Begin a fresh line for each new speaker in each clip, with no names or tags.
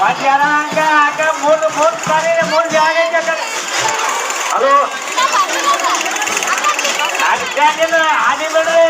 ಒಂದ್ ಜನ ಹಂಗ ಮೂರ್ ಬಾರಿ ಮೂರ್ ಜಾಗ ಐತೆ. ಅದು ಅದಕ್ಕೆ ಹಾನಿ ಬಿಡ್ರಿ.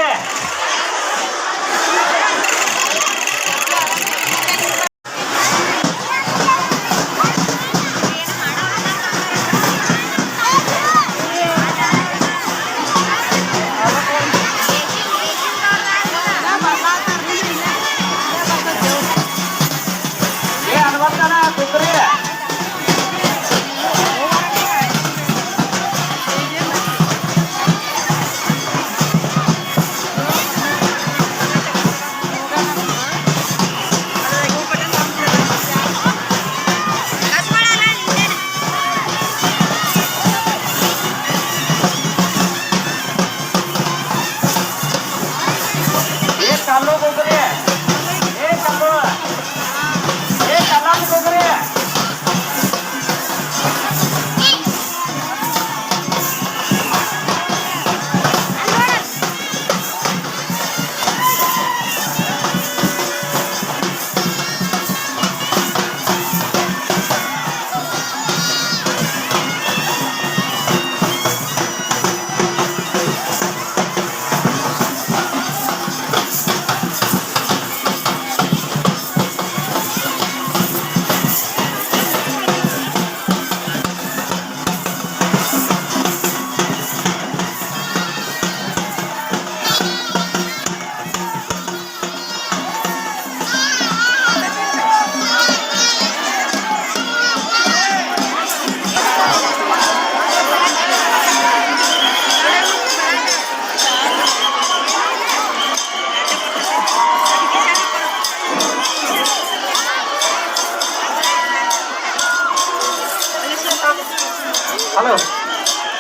ಹಲೋ,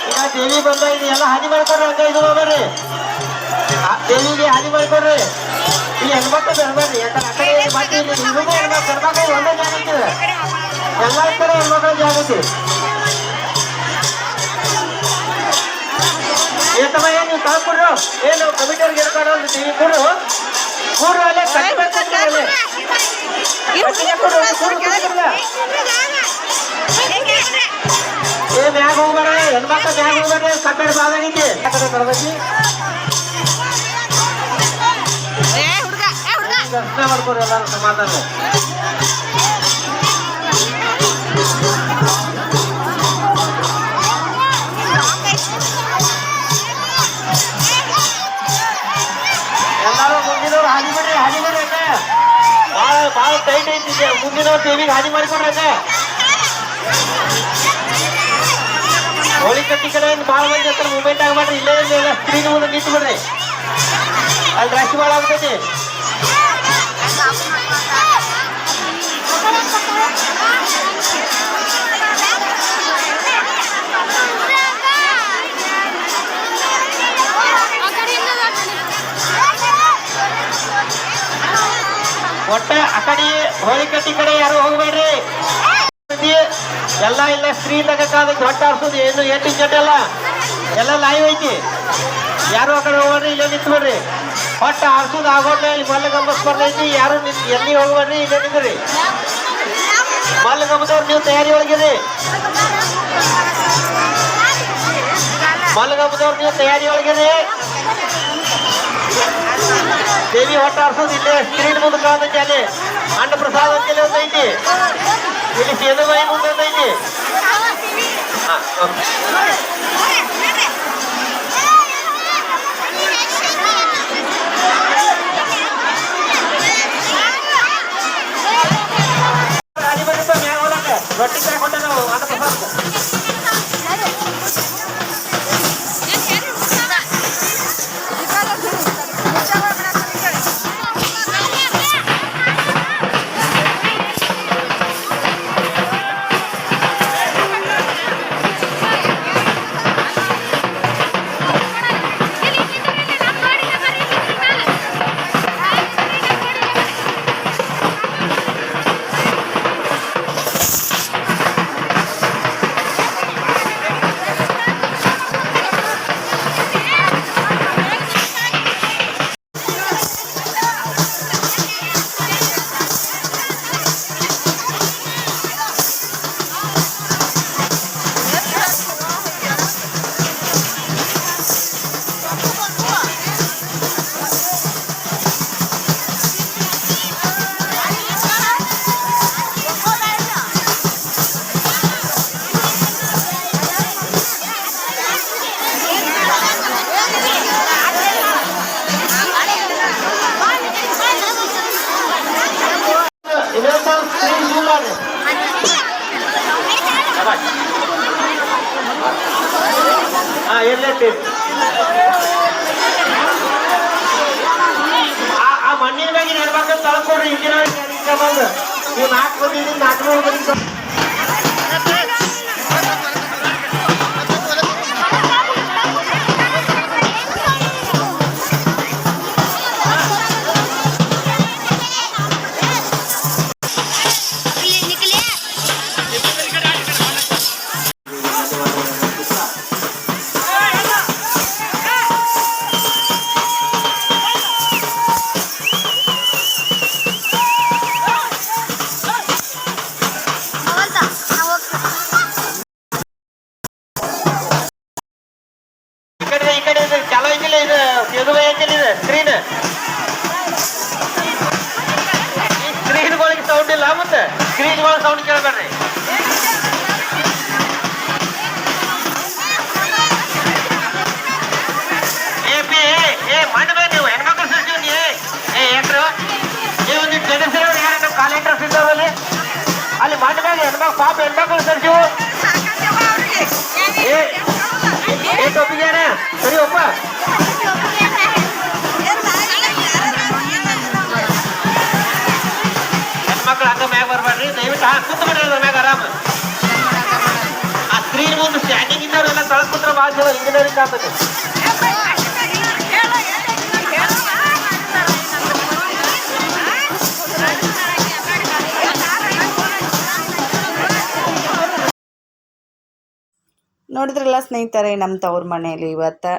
ಈಗ ದೇವಿ ಬಂದ ಇದೆಲ್ಲ ಹಾನಿ ಮಾಡ್ಕೊಡ್ರಿ. ಹಂಗ ಇದು ಹೋಗ್ರಿ, ದೇವಿಗೆ ಹಾನಿ ಮಾಡ್ಕೊಡ್ರಿ. ಇಲ್ಲಿ ಹೆಣ್ಮಕ್ಳು ಬೆಳಬೇಡ್ರಿ. ಯಾಕಂದ್ರೆ ಆ ಕಡೆ ಮತ್ತೆ ಇಲ್ಲಿ ನಿಮಗೂ ಹೆಣ್ಮಕ್ಳು ಒಂದೇ ಜಾಗ ಐತಿದೆ. ಎಲ್ಲ ಕಡೆ ಹೆಣ್ಮಕ್ಳ ಜಾಗ ಐತಿ. ಏತಮ್ಮ ಏನು ನೀವು ತಾಳ್ಕೊಡ್ರು, ಏನು ಕಮಿಟಿಯವ್ರಿಗೆ ಹೇಳ್ಕೊಡೋ ದೇವಿ ಕೊಡು ಕೂರು ಅಲ್ಲೇ ಕಟ್ಟಿ ಅಲ್ಲೇ ಏ ಮ್ಯಾಗ ಹೋಗ್ಬೇಡ್ರಿ, ಹೆಣ್ಮಕ್ಳು ಮ್ಯಾಗ ಹೋಗ್ಬೇಡ್ರಿ. ಕಟ್ಟಡ ಬಾದಾಗೈತಿ ಬರ್ಬೇಕು. ದರ್ಶನ ಮಾಡ್ಕೊಡ್ರಿ ಎಲ್ಲಾರು ಸಮಾಧಾನ. ಎಲ್ಲಾರು ಮುಂದಿನವ್ರು ಹಾನಿ ಬಿಡ್ರಿ, ಹಾನಿ ಬಿಡ್ರಿ. ಭಾಳ ಟೈಟ್ ಐತಿದೆ. ಮುಂದಿನವ್ರು ದೇವಿಗೆ ಹಾನಿ ಮಾಡಿಕೊಡ್ರಿ. ಹೋಳಿ ಕಟ್ಟಿ ಕಡೆ ಭಾಳ ಮಂದಿ ಹತ್ರ ಮೂಮೆಂಟ್ ಆಗ್ಬೇಡ್ರಿ. ಇಲ್ಲೇ ಇಲ್ಲ ಸ್ಕ್ರೀನ್ ಮುಂದೆ ನಿಂತು ಬಿಡ್ರಿ. ಅಲ್ಲಿ ರಶ್ ಭಾಳ ಆಗ್ತೈತಿ. ಒಟ್ಟ ಆ ಕಡೆ ಹೋಳಿ ಕಟ್ಟಿ ಕಡೆ ಯಾರು ಹೋಗ್ಬೇಡ್ರಿ. ಎಲ್ಲ ಇಲ್ಲ ಸ್ಕ್ರೀನ್ ತಗಕ್ಕಾದಕ್ಕೆ ಹೊಟ್ಟೆ ಆರ್ಸೋದು ಏನು ಏಟಿಂಗ್ ಜಡ್ ಎಲ್ಲ ಲೈವ್ ಐತಿ. ಯಾರು ಆ ಕಡೆ ಹೋಗ್ಬೇಡ್ರಿ, ಇಲ್ಲೇ ನಿಂತ್ಬಿಡ್ರಿ. ಹೊಟ್ಟೆ ಆರ್ಸೋದು ಆಗೋಡ್ಲೆ. ಇಲ್ಲಿ ಮಲ್ಲಗಂಬ ಸ್ಪರ್ಧೆ ಐತಿ. ಯಾರು ಎಲ್ಲಿ ಹೋಗ್ಬೇಡ್ರಿ, ಇಲ್ಲೇ ನಿಂದ್ರಿ. ಮಲ್ಲಗಂಬದವ್ರು ನೀವು ತಯಾರಿ ಒಳಗಿರಿ. ಮಲ್ಲಗಂಬದವ್ರು ನೀವು ತಯಾರಿ ಒಳಗಿರಿ. ದೇವಿ ಹೊಟ್ಟೆ ಆರ್ಸೋದು ಇಲ್ಲೇ ಸ್ಕ್ರೀನ್ ಮುಂದೆ ಕಾದೈತಿ. ಅಲ್ಲಿ ಅನ್ನ ಪ್ರಸಾದ ಅಂತೇಳಿ ಒಂದೈತಿ. ಇಲ್ಲಿ ಸೇದುಬಾಯಿ ಮುಂದೆ ಒಂದೈತಿ. ರೊಟ್ಟಿ ತಗೊಂಡ ನಾವು ಅನ್ನ ಪ್ರಸಾದ ಎಲ್ಲೈತಿ ಆ ಮಣ್ಣಿನ ಮ್ಯಾಗಿನ ಹೆಣ್ಮಕ್ಳು ತಳ್ಕೊಡ್ರಿ ಹಿಂದಿನ ಬಂದು ನೀವು 4 ಬಂದಿದ್ದೀನಿ 400 ಬಂದಿದ್ದು ಈ ಕಡೆ ಇದು ಚಾಲೋ ಐತಿಲ್ಲ ಇದು ಎದು ಐತಿಲ್ಲ ಇದು ಸ್ಕ್ರೀನ್ಗಳಿಗೆ ಸೌಂಡ್ ಇಲ್ಲ ಮತ್ತೆ ಸ್ಕ್ರೀನ್ಗಳ ಸೌಂಡ್ ಕೇಳಬೇಡ್ರಿ ಮಾಡ್ಬೇಕು ನೀವು ಹೆಣ್ಮಕ್ಳು ಸರ್ಜೀವಿ ನೀ ಯಾಕ್ರು ಒಂದು ಜಗಸಿರೋರು ಯಾರು ನಮ್ಮ ಕಾಲೆಂಟ್ರಸ್ ಇದ್ದಾವಲ್ಲಿ ಅಲ್ಲಿ ಮಾಡ್ಬೇಕು ಹೆಣ್ಮಕ್ಳು ಪಾಪ ಹೆಣ್ಮಕ್ಳು ಸರ್ಜೀವು ಟೊಪ್ಪಿಗ್ಯಾರ ಸರಿ ಒಪ್ಪ ಹೆಣ್ಮಕ್ಳು ಹಂಗ ಮ್ಯಾಗ ಬರ್ಬೇಡ್ರಿ ದಯವಿಟ್ಟು ಕೂತ್ ಬಿಡ್ರಿ ಅದ್ರ ಮ್ಯಾಗ ಆರಾಮ ಆ ಸ್ಕ್ರೀನ್ ಮುಂದೆ ಸ್ಟ್ಯಾಂಡಿಂಗ್ ಇದ್ದವ್ರೆಲ್ಲ ತಳಕ್ ಕೂತ್ರ ಭಾಳ ಚಲೋ ಇಂಜಿನಿಯರಿಂಗ್ ಆಗ್ತದೆ
ನೋಡಿದ್ರಲ್ಲ ಸ್ನೇಹಿತರೆ, ನಮ್ಮ ತವ್ರ ಮನೆಯಲ್ಲಿ ಇವತ್ತು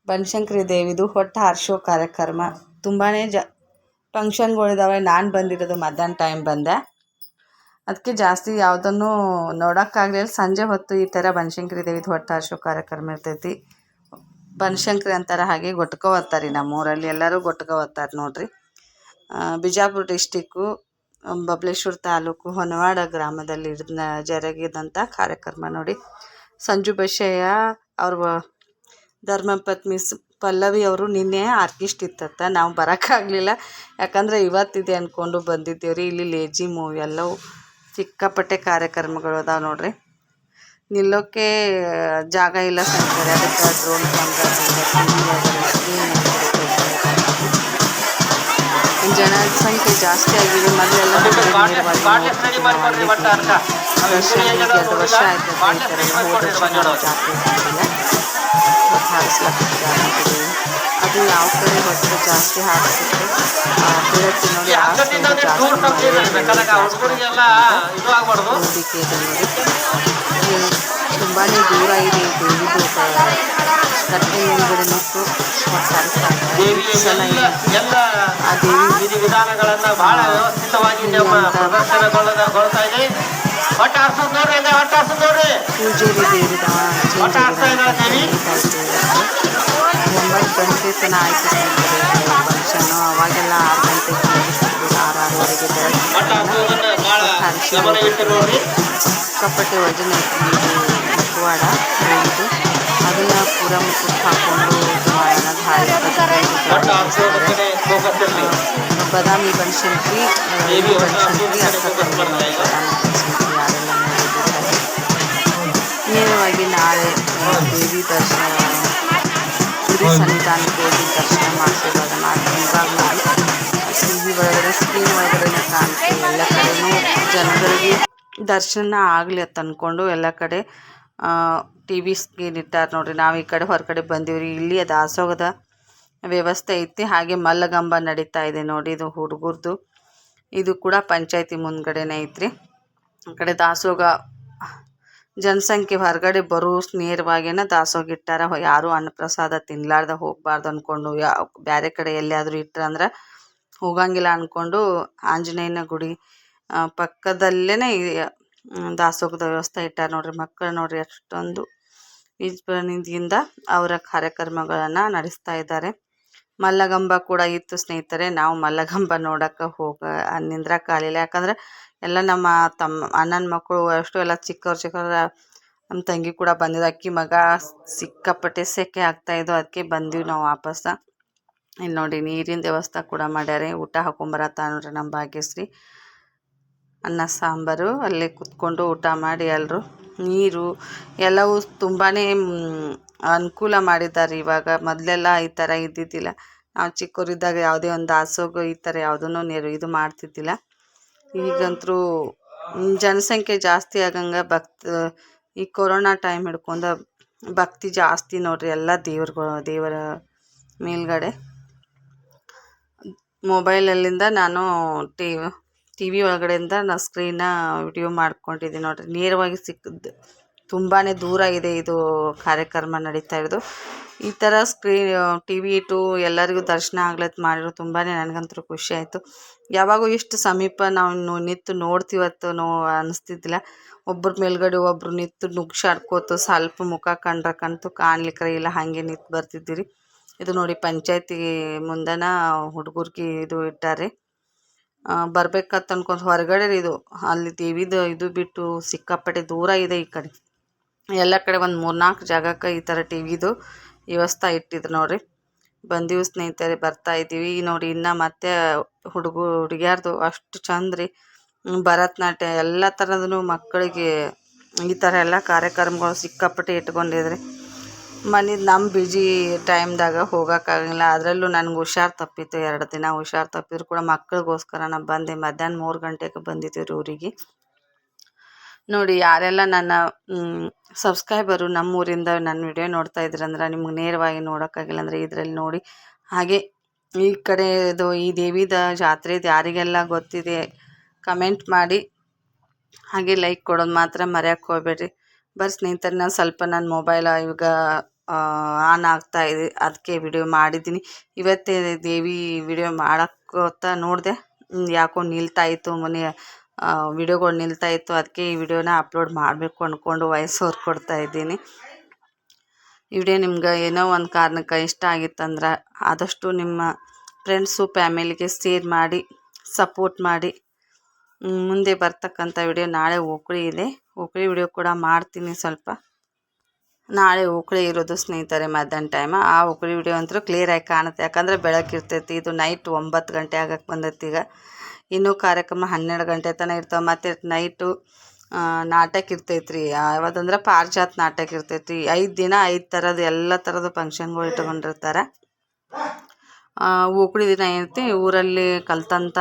ಬನಶಂಕರಿ ದೇವಿದು ಹೊಟ್ಟೆ ಹಾರಿಸೋ ಕಾರ್ಯಕ್ರಮ ತುಂಬಾ ಫಂಕ್ಷನ್ಗಳಿದ್ದಾವೆ. ನಾನು ಬಂದಿರೋದು ಮಧ್ಯಾಹ್ನ ಟೈಮ್ ಬಂದೆ, ಅದಕ್ಕೆ ಜಾಸ್ತಿ ಯಾವುದನ್ನು ನೋಡೋಕ್ಕಾಗಲಿಲ್ಲ. ಸಂಜೆ ಹೊತ್ತು ಈ ಥರ ಬನಶಂಕರಿ ದೇವಿದು ಹೊಟ್ಟೆ ಹಾರಿಸೋ ಕಾರ್ಯಕ್ರಮ ಇರ್ತೈತಿ. ಬನಶಂಕರಿ ಅಂತಾರೆ, ಹಾಗೆ ಗೊಟ್ಕೊ ಓದ್ತಾರೆ. ನಮ್ಮೂರಲ್ಲಿ ಎಲ್ಲರೂ ಗೊಟ್ಕೊ ಓದ್ತಾರೆ ನೋಡ್ರಿ. ಬಿಜಾಪುರ ಡಿಸ್ಟಿಕ್ಕು ಬಬಲೇಶ್ವರ ತಾಲೂಕು ಹೊನವಾಡ ಗ್ರಾಮದಲ್ಲಿ ಜರುಗಿದಂಥ ಕಾರ್ಯಕ್ರಮ ನೋಡಿ. ಸಂಜು ಬಶಯ್ಯ ಅವ್ರ ಧರ್ಮಪತ್ನಿ ಪಲ್ಲವಿ ಅವರು ನಿನ್ನೆ ಆರ್ಕೆಸ್ಟ್ ಇತ್ತತ್ತ, ನಾವು ಬರೋಕ್ಕಾಗಲಿಲ್ಲ. ಯಾಕಂದರೆ ಇವತ್ತಿದೆ ಅಂದ್ಕೊಂಡು ಬಂದಿದ್ದೇವ್ರಿ. ಇಲ್ಲಿ ಲೇಜಿಮು ಎಲ್ಲವೂ ಸಿಕ್ಕಾಪಟ್ಟೆ ಕಾರ್ಯಕ್ರಮಗಳು ಅದಾವೆ ನೋಡ್ರಿ. ನಿಲ್ಲೋಕ್ಕೆ ಜಾಗ ಇಲ್ಲ ಸ್ನೇಹಿತರೆ, ಅದಕ್ಕೆ ಡ್ರೋನ್ ಜನಸಂಖ್ಯೆ ಜಾಸ್ತಿ ಆಗಿದೆ. ಮೊದಲೆಲ್ಲ ದರ್ಶನಕ್ಕೆ 2 ವರ್ಷ ಆಯಿತು ಸ್ನೇಹಿತರೆ. ಹೋದ ವರ್ಷ ಜಾತ್ರೆ ಹಾರಿಸ್ಲಾಗ್ತಿದೆ. ಅದು ಯಾವ ಕಡೆ ಹೊತ್ತು ಜಾಸ್ತಿ ಹಾರಿಸುತ್ತೆ ಹೇಳತ್ತಿ ನೋಡಿ. ತುಂಬಾ ದೂರ ಇದೆ ದೇವಿದು ಕಟ್ಟೆ ಮೇಲ್ಗಡೆ ನಿಂತು ಹಾರಿಸ್ತಾ ಇದ್ದಾರೆ. ಆ ದೇವಿ
ವಿಧಿವಿಧಾನಗಳನ್ನ ಬಹಳ ವ್ಯವಸ್ಥಿತವಾಗಿ ಪ್ರದರ್ಶನಗೊಳ್ತಾ ಇದೆ.
ಪೂಜೇರಿ ದೇವಿ 9 ಗಂಟೆ ತನಕ ಆಯಿತು ಸ್ನೇಹಿತರೆ ಫಂಕ್ಷನ್ನು. ಅವಾಗೆಲ್ಲ 6 ಗಂಟೆಗೆ ಮುಗಿಸ್ತಿದ್ರು, 6-6:30ಗೆ ಸಿಕ್ಕಾಪಟ್ಟೆ ವಜನ ಮುಖವಾಡ ಇದು ಅದನ್ನ ಪೂರ ಮುಖಕ್ಕೆ ಹಾಕೊಂಡು ಬದಾಮಿ ಬನಶಂಕರಿ ಬನಶಂಕರಿ ಬದಾಮಿ ಬನಶಂಕರಿ ಯಾರೆಲ್ಲ ನೋಡಿದ್ದಾರೆ. ನೇರವಾಗಿ ನಾಳೆ ದೇವಿ ದರ್ಶನ ಗುಡಿ ಸನ್ನಿಧಾನಕ್ಕೆ ಹೋಗಿ ದರ್ಶನ ಮಾಡಿಸಿದಾಗ ಇವಾಗ ನೋಡಿ ಟಿ ವಿ ಒಳಗಡೆ ಸ್ಕ್ರೀನ್ ಒಳಗಡೆ ಕಾಣುತ್ತೆ. ಎಲ್ಲ ಕಡೆನೂ ಜನಗಳಿಗೆ ದರ್ಶನ ಆಗಲಿ ಅಂತ ಅಂದ್ಕೊಂಡು ಎಲ್ಲ ಕಡೆ ಟಿ ವಿ ಸ್ಕ್ರೀನ್ ಇಟ್ಟಾರೆ ನೋಡಿರಿ. ನಾವು ಈ ಕಡೆ ಹೊರಗಡೆ ಬಂದೀವ್ರಿ. ಇಲ್ಲಿ ದಾಸೋಗದ ವ್ಯವಸ್ಥೆ ಐತಿ. ಹಾಗೆ ಮಲ್ಲಗಂಬ ನಡೀತಾ ಇದೆ ನೋಡಿ. ಇದು ಹುಡುಗರದು, ಇದು ಕೂಡ ಪಂಚಾಯತಿ ಮುಂದ್ಗಡೆನೇ ಐತ್ರಿ. ಆ ಕಡೆ ದಾಸೋಗ ಜನಸಂಖ್ಯೆ ಹೊರಗಡೆ ಬರೋ ನೇರವಾಗೇನ ದಾಸೋಗ ಇಟ್ಟಾರ. ಯಾರು ಅನ್ನಪ್ರಸಾದ ತಿನ್ಲಾರ್ದ ಹೋಗಬಾರ್ದು ಅಂದ್ಕೊಂಡು, ಬೇರೆ ಕಡೆ ಎಲ್ಲಿಯಾದರೂ ಇಟ್ಟರಂದ್ರೆ ಹೋಗಂಗಿಲ್ಲ ಅಂದ್ಕೊಂಡು ಆಂಜನೇಯನ ಗುಡಿ ಪಕ್ಕದಲ್ಲೇ ದಾಸೋಗದ ವ್ಯವಸ್ಥೆ ಇಟ್ಟಾರ ನೋಡ್ರಿ. ಮಕ್ಕಳು ನೋಡ್ರಿ ಅಷ್ಟೊಂದು ವಿಜೃಂಭಣೆಯಿಂದ ಅವರ ಕಾರ್ಯಕ್ರಮಗಳನ್ನು ನಡೆಸ್ತಾ ಇದ್ದಾರೆ. ಮಲ್ಲಗಂಬ ಕೂಡ ಇತ್ತು ಸ್ನೇಹಿತರೆ. ನಾವು ಮಲ್ಲಗಂಬ ನೋಡೋಕ್ಕೆ ನಿಂದ್ರಕ್ಕಾಗಲಿಲ್ಲ. ಯಾಕಂದರೆ ಎಲ್ಲ ನಮ್ಮ ಅಣ್ಣನ ಮಕ್ಕಳು ಅಷ್ಟು ಎಲ್ಲ ಚಿಕ್ಕವ್ರು ನಮ್ಮ ತಂಗಿ ಕೂಡ ಬಂದಿದ್ದು. ಅಕ್ಕಿ ಮಗ ಸಿಕ್ಕಾಪಟ್ಟೆ ಸೆಕೆ ಆಗ್ತಾಯಿದ್ದು, ಅದಕ್ಕೆ ಬಂದೀವಿ ನಾವು ವಾಪಸ್ಸ. ಇಲ್ಲಿ ನೋಡಿ ನೀರಿನ ವ್ಯವಸ್ಥೆ ಕೂಡ ಮಾಡ್ಯಾರೆ. ಊಟ ಹಾಕೊಂಬರತ್ತ ನೋಡ್ರಿ ನಮ್ಮ ಭಾಗ್ಯಶ್ರೀ. ಅನ್ನ ಸಾಂಬಾರು ಅಲ್ಲೇ ಕುತ್ಕೊಂಡು ಊಟ ಮಾಡಿ ಎಲ್ಲರೂ. ನೀರು ಎಲ್ಲವೂ ತುಂಬಾ ಅನುಕೂಲ ಮಾಡಿದ್ದಾರೆ ಇವಾಗ. ಮೊದಲೆಲ್ಲ ಈ ಥರ ಇದ್ದಿದ್ದಿಲ್ಲ. ನಾವು ಚಿಕ್ಕವರಿದ್ದಾಗ ಯಾವುದೇ ಒಂದು ದಾಸೋಗ ಈ ಥರ ಯಾವುದನ್ನು ಇದು ಮಾಡ್ತಿದ್ದಿಲ್ಲ. ಈಗಂತೂ ಜನಸಂಖ್ಯೆ ಜಾಸ್ತಿ ಆಗಂಗೆ ಈ ಕೊರೋನಾ ಟೈಮ್ ಹಿಡ್ಕೊಂಡು ಭಕ್ತಿ ಜಾಸ್ತಿ ನೋಡ್ರಿ. ಎಲ್ಲ ದೇವರ ಮೇಲ್ಗಡೆ ಮೊಬೈಲಲ್ಲಿಂದ ನಾನು ಟಿ ವಿ ಒಳಗಡೆಯಿಂದ ನಾನು ಸ್ಕ್ರೀನ್ನ ವಿಡಿಯೋ ಮಾಡ್ಕೊಂಡಿದ್ದೀನಿ ನೋಡ್ರಿ. ನೇರವಾಗಿ ಸಿಕ್ಕಿದ್ದು ತುಂಬಾ ದೂರ ಇದೆ ಇದು ಕಾರ್ಯಕ್ರಮ ನಡೀತಾ ಇರೋದು. ಈ ಥರ ಟಿ ವಿ ಇಟ್ಟು ಎಲ್ಲರಿಗೂ ದರ್ಶನ ಆಗ್ಲತ್ ಮಾಡಿರೋ ತುಂಬಾ ನನಗಂತೂ ಖುಷಿ ಆಯಿತು. ಯಾವಾಗೂ ಇಷ್ಟು ಸಮೀಪ ನಾವು ನಿಂತು ನೋಡ್ತೀವತ್ತು ಅನಿಸ್ತಿದ್ದಿಲ್ಲ. ಒಬ್ಬರ ಮೇಲ್ಗಡೆ ಒಬ್ಬರು ನಿಂತು ನುಗ್ಸಾಡ್ಕೋತು ಸ್ವಲ್ಪ ಮುಖ ಕಂಡ್ರಕ್ಕಂತೂ ಕಾಣ್ಲಿಕ್ಕೆ ಇಲ್ಲ, ಹಾಗೆ ನಿಂತು ಬರ್ತಿದ್ದೀರಿ. ಇದು ನೋಡಿ ಪಂಚಾಯತಿ ಮುಂದನ ಹುಡುಗರಿಗೆ ಇದು ಇಟ್ಟಾರೆ. ಬರ್ಬೇಕಂತ ಅನ್ಕೊಂಡು ಹೊರಗಡೆ ಇದು ಅಲ್ಲಿ ದೇವಿದು ಇದು ಬಿಟ್ಟು ಸಿಕ್ಕಾಪಟ್ಟೆ ದೂರ ಇದೆ. ಈ ಕಡೆ ಎಲ್ಲ ಕಡೆ ಒಂದು 3-4 ಜಾಗಕ್ಕೆ ಈ ಥರ ಟಿ ವಿದು ವ್ಯವಸ್ಥೆ ಇಟ್ಟಿದ್ರು ನೋಡ್ರಿ. ಬಂದೀವಿ ಸ್ನೇಹಿತರೆ, ಬರ್ತಾ ಇದ್ದೀವಿ ನೋಡಿ. ಇನ್ನು ಮತ್ತೆ ಹುಡುಗಿಯಾರ್ದು ಅಷ್ಟು ಚಂದ ರೀ. ಭರತನಾಟ್ಯ ಎಲ್ಲ ಥರದೂ ಮಕ್ಕಳಿಗೆ ಈ ಥರ ಎಲ್ಲ ಕಾರ್ಯಕ್ರಮಗಳು ಸಿಕ್ಕಾಪಟ್ಟೆ ಇಟ್ಕೊಂಡಿದ್ರಿ. ನಮ್ಮ ಬಿಜಿ ಟೈಮ್ದಾಗ ಹೋಗೋಕ್ಕಾಗಲಿಲ್ಲ. ಅದರಲ್ಲೂ ನನಗೆ ಹುಷಾರು ತಪ್ಪಿತ್ತು. 2 ದಿನ ಹುಷಾರು ತಪ್ಪಿದ್ರು ಕೂಡ ಮಕ್ಕಳಿಗೋಸ್ಕರ ನಾನು ಬಂದೆ. ಮಧ್ಯಾಹ್ನ 3 ಗಂಟೆಗೆ ಬಂದಿದ್ದೀವಿ ಊರಿಗೆ. ನೋಡಿ, ಯಾರೆಲ್ಲ ನನ್ನ ಸಬ್ಸ್ಕ್ರೈಬರು ನಮ್ಮೂರಿಂದ ನನ್ನ ವಿಡಿಯೋ ನೋಡ್ತಾ ಇದ್ರಂದ್ರೆ ನಿಮ್ಗೆ ನೇರವಾಗಿ ನೋಡೋಕ್ಕಾಗಿಲ್ಲ ಅಂದರೆ ಇದರಲ್ಲಿ ನೋಡಿ. ಹಾಗೆ ಈ ಕಡೆದು ಈ ದೇವಿದ ಜಾತ್ರೆದು ಯಾರಿಗೆಲ್ಲ ಗೊತ್ತಿದೆ ಕಮೆಂಟ್ ಮಾಡಿ, ಹಾಗೆ ಲೈಕ್ ಕೊಡೋದು ಮಾತ್ರ ಮರೆಯೋಕ್ಕೆ ಹೋಗ್ಬೇಡ್ರಿ. ಸ್ನೇಹಿತರೆ, ನಾನು ಸ್ವಲ್ಪ ನನ್ನ ಮೊಬೈಲ್ ಇವಾಗ ಆನ್ ಆಗ್ತಾ ಇದೆ, ಅದಕ್ಕೆ ವಿಡಿಯೋ ಮಾಡಿದ್ದೀನಿ. ಇವತ್ತೇ ದೇವಿ ವಿಡಿಯೋ ಮಾಡೋಕ್ಕೋತ ನೋಡಿದೆ, ಯಾಕೋ ನಿಲ್ತಾಯಿತ್ತು, ವಿಡಿಯೋಗಳು ನಿಲ್ತಾಯಿತ್ತು. ಅದಕ್ಕೆ ಈ ವಿಡಿಯೋನ ಅಪ್ಲೋಡ್ ಮಾಡಬೇಕು ಅಂದ್ಕೊಂಡು ವಾಯ್ಸ್ ಓವರ್ ಕೊಡ್ತಾಯಿದ್ದೀನಿ. ಈ ವಿಡಿಯೋ ನಿಮ್ಗೆ ಏನೋ ಒಂದು ಕಾರಣಕ್ಕೆ ಇಷ್ಟ ಆಗಿತ್ತಂದ್ರೆ ಆದಷ್ಟು ನಿಮ್ಮ ಫ್ರೆಂಡ್ಸು ಫ್ಯಾಮಿಲಿಗೆ ಶೇರ್ ಮಾಡಿ, ಸಪೋರ್ಟ್ ಮಾಡಿ. ಮುಂದೆ ಬರ್ತಕ್ಕಂಥ ವಿಡಿಯೋ ನಾಳೆ ಓಕಳಿ ಇದೆ, ಓಕಳಿ ವಿಡಿಯೋ ಕೂಡ ಮಾಡ್ತೀನಿ. ಸ್ವಲ್ಪ ನಾಳೆ ಓಕಳಿ ಇರೋದು ಸ್ನೇಹಿತರೆ, ಮಧ್ಯಾಹ್ನ ಟೈಮ್. ಆ ಓಕಳಿ ವಿಡಿಯೋ ಅಂತೂ ಕ್ಲಿಯರಾಗಿ ಕಾಣುತ್ತೆ, ಯಾಕಂದರೆ ಬೆಳಕಿರ್ತೈತಿ. ಇದು ನೈಟ್ 9 ಗಂಟೆ ಆಗಕ್ಕೆ ಬಂದೈತಿ. ಈಗ ಇನ್ನೂ ಕಾರ್ಯಕ್ರಮ 12 ಗಂಟೆ ತನಕ ಇರ್ತಾವೆ. ಮತ್ತು ನೈಟು ನಾಟಕ ಇರ್ತೈತ್ರಿ. ಯಾವುದಂದ್ರೆ ಪಾರಿಜಾತ ನಾಟಕ ಇರ್ತೈತಿ. 5 ದಿನ 5 ಥರದ್ದು ಎಲ್ಲ ಥರದ್ದು ಫಂಕ್ಷನ್ಗಳು ಇಟ್ಕೊಂಡಿರ್ತಾರೆ. ಓಕಳಿ ದಿನ ಏನೈತಿ, ಊರಲ್ಲಿ ಕಲ್ತಂಥ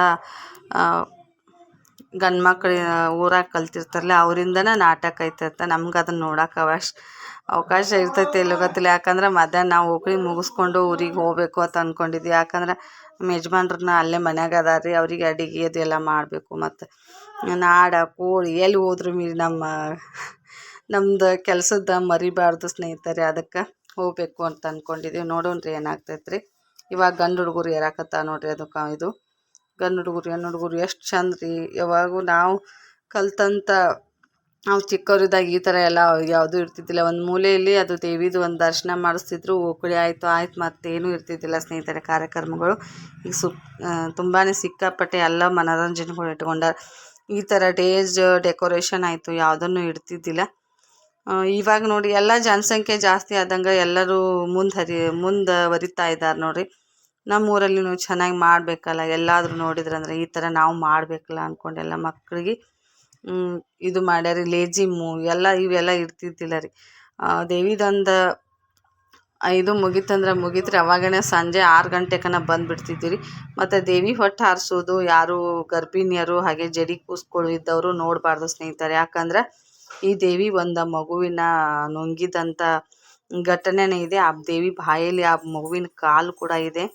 ಗಂಡು ಮಕ್ಳು ಊರಾಗ ಕಲ್ತಿರ್ತಾರಲ್ಲ ಅವರಿಂದನೇ ನಾಟಕ ಐತೈತೆ. ನಮ್ಗೆ ಅದನ್ನು ನೋಡೋಕೆ ಅವಕಾಶ ಇರ್ತೈತೆ ಇಲ್ಲೋ ಗೊತ್ತಿಲ್ಲ. ಯಾಕಂದ್ರೆ ಮಧ್ಯಾಹ್ನ ನಾವು ಓಕಳಿ ಮುಗಿಸ್ಕೊಂಡು ಊರಿಗೆ ಹೋಗ್ಬೇಕು ಅಂತ ಅಂದ್ಕೊಂಡಿದ್ವಿ. ಯಾಕಂದ್ರೆ ನಮ್ಮ ಯಜಮಾನ್ರನ್ನ ಅಲ್ಲೇ ಮನ್ಯಾಗ ಅದಾರ ರೀ, ಅವರಿಗೆ ಅಡುಗೆ ಅದೆಲ್ಲ ಮಾಡಬೇಕು. ಮತ್ತು ನಾಡ ಕೋಳಿ ಎಲ್ಲಿ ಹೋದ್ರು ನಮ್ದು ಕೆಲಸದ ಮರಿಬಾರ್ದು ಸ್ನೇಹಿತರೆ, ಅದಕ್ಕೆ ಹೋಗ್ಬೇಕು ಅಂತ ಅಂದ್ಕೊಂಡಿದ್ದೀವಿ. ನೋಡೋಣ್ರಿ ಏನಾಗ್ತೈತೆ ರೀ. ಇವಾಗ ಗಂಡು ಹುಡುಗರು ಏರಾಕತ್ತ ನೋಡ್ರಿ. ಅದಕ್ಕೆ ಇದು ಗಂಡು ಹುಡುಗರು ಎಷ್ಟು ಚಂದ ರೀ. ಯಾವಾಗೂ ನಾವು ಕಲ್ತಂಥ ನಾವು ಚಿಕ್ಕವರಿದ್ದಾಗ ಈ ಥರ ಎಲ್ಲ ಯಾವುದೂ ಇರ್ತಿದ್ದಿಲ್ಲ. ಒಂದು ಮೂಲೆಯಲ್ಲಿ ಅದು ದೇವಿದು ಒಂದು ದರ್ಶನ ಮಾಡಿಸ್ತಿದ್ರು, ಓಕಳಿ ಆಯಿತು ಮತ್ತೇನೂ ಇರ್ತಿದ್ದಿಲ್ಲ ಸ್ನೇಹಿತರೆ. ಕಾರ್ಯಕ್ರಮಗಳು ಈಗ ತುಂಬಾ ಸಿಕ್ಕಾಪಟ್ಟೆ ಎಲ್ಲ ಮನೋರಂಜನೆಗಳು ಇಟ್ಕೊಂಡಾರ. ಈ ಥರ ಡೆಕೋರೇಷನ್ ಆಯಿತು ಯಾವುದನ್ನು ಇಡ್ತಿದ್ದಿಲ್ಲ. ಇವಾಗ ನೋಡಿ, ಎಲ್ಲ ಜನಸಂಖ್ಯೆ ಜಾಸ್ತಿ ಆದಂಗೆ ಎಲ್ಲರೂ ಮುಂದುವರಿತಾ ಇದ್ದಾರೆ ನೋಡಿರಿ. ನಮ್ಮೂರಲ್ಲಿ ಚೆನ್ನಾಗಿ ಮಾಡಬೇಕಲ್ಲ, ಎಲ್ಲಾದರೂ ನೋಡಿದ್ರಂದ್ರೆ ಈ ಥರ ನಾವು ಮಾಡಬೇಕಲ್ಲ ಅಂದ್ಕೊಂಡು ಎಲ್ಲ ಮಕ್ಕಳಿಗೆ ಇದು ಮಾಡ್ಯಾರ. ಲೇಜಿಮ್ಮು ಇವೆಲ್ಲ ಇರ್ತಿದ್ದಿಲ್ಲ ರೀ. ದೇವಿದೊಂದು ಇದು ಮುಗೀತ್ರಿ. ಅವಾಗನೇ ಸಂಜೆ 6 ಗಂಟೆಕನ ಬಂದುಬಿಡ್ತಿದ್ವಿ ರೀ. ಮತ್ತು ದೇವಿ ಹೊಟ್ಟೆ ಹಾರಿಸೋದು ಯಾರು ಗರ್ಭಿಣಿಯರು ಹಾಗೆ ಜಡಿ ಕೂಸ್ಗಳು ಇದ್ದವರು ನೋಡಬಾರ್ದು ಸ್ನೇಹಿತರೆ. ಯಾಕಂದ್ರೆ ಈ ದೇವಿ ಒಂದು ಮಗುವಿನ ನುಂಗಿದಂಥ ಘಟನೆನೇ ಇದೆ. ಆ ದೇವಿ ಬಾಯಲ್ಲಿ ಆ ಮಗುವಿನ ಕಾಲು ಕೂಡ ಇದೆ.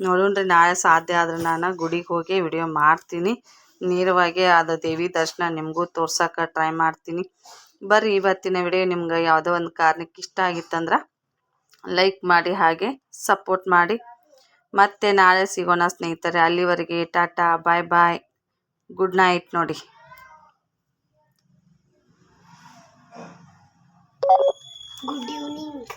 ನೋಡೋಣ್ರಿ, ನಾಳೆ ಸಾಧ್ಯ ಆದ್ರೆ ನಾನು ಗುಡಿಗೆ ಹೋಗಿ ವಿಡಿಯೋ ಮಾಡ್ತೀನಿ. ನೇರವಾಗಿ ಅದು ದೇವಿ ದರ್ಶನ ನಿಮಗೂ ತೋರ್ಸೋಕೆ ಟ್ರೈ ಮಾಡ್ತೀನಿ. ಬರ್ರಿ, ಇವತ್ತಿನ ವಿಡಿಯೋ ನಿಮ್ಗೆ ಯಾವುದೋ ಒಂದು ಕಾರಣಕ್ಕೆ ಇಷ್ಟ ಆಗಿತ್ತಂದ್ರೆ ಲೈಕ್ ಮಾಡಿ, ಹಾಗೆ ಸಪೋರ್ಟ್ ಮಾಡಿ. ಮತ್ತೆ ನಾಳೆ ಸಿಗೋಣ ಸ್ನೇಹಿತರೆ. ಅಲ್ಲಿವರೆಗೆ ಟಾಟಾ, ಬಾಯ್ ಬಾಯ್, ಗುಡ್ ನೈಟ್ ನೋಡಿ.
Good evening.